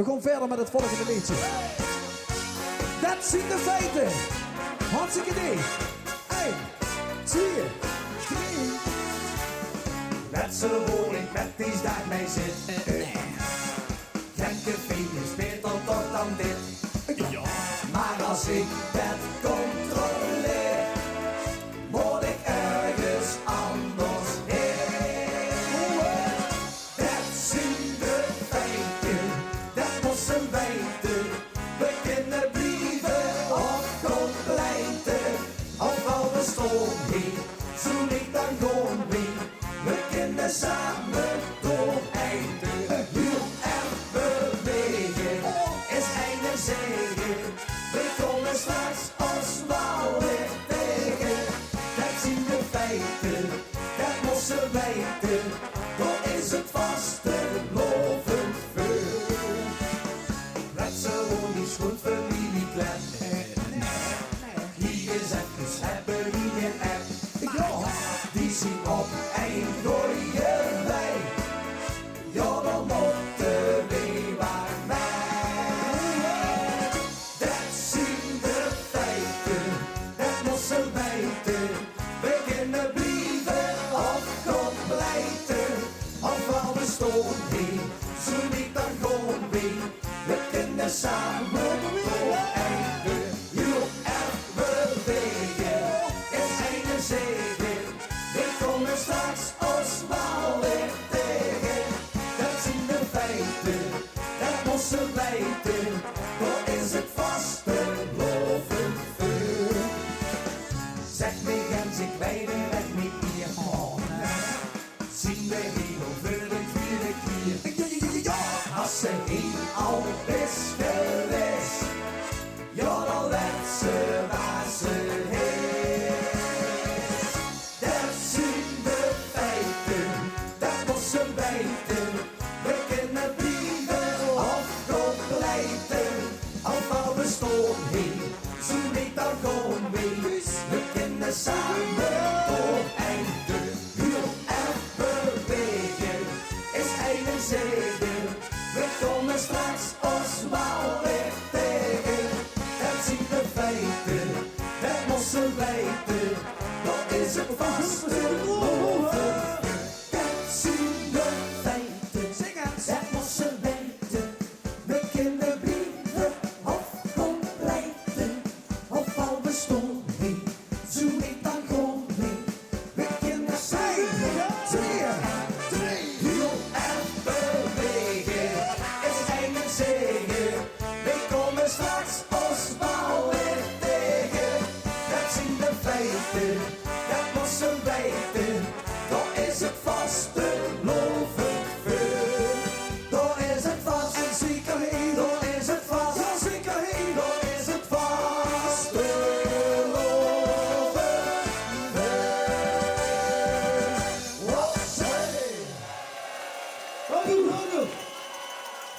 We gaan verder met het volgende liedje. Dat zien de feiten. Hartstikke idee. 1, 2, 3. Net zo woon ik met die daar mee zit. Geen gevierd beter toch dan dit. Maar als ik het controleer, moet ik ergens anders heen. Dat zien de feiten, dat moesten weten. We kunnen blijven of gaan pleiten. Of al de stroom heen, zo niet dan gewoon weer. We kunnen samen dooreindigen. Heel erg bewegen is een zegen. We komen straks ons wel weer tegen. Dat zien de feiten, dat moesten weten. Dat is het vastelovend veel. Dat gewoon niet goed familieklem. Hier is even hebben die geen app. Die zien op een gooie wij. Ja, dan moeten we waar mij. Dat zien de feiten, dat moesten weten. We kunnen blijven of gaan pleiten. Of al de stoom heen, zo niet dan gewoon weer. We kunnen samen dooreindigen. Heel erg bewegen is een zegen. We komen straks ons wel weer tegen. Dat zien de feiten, dat moesten weten. Dat is het vastelovend veel. Zeg me eens, ik weet er echt niet meer van. Zien we hier over de vierde keer. Als ze hier al is geweest.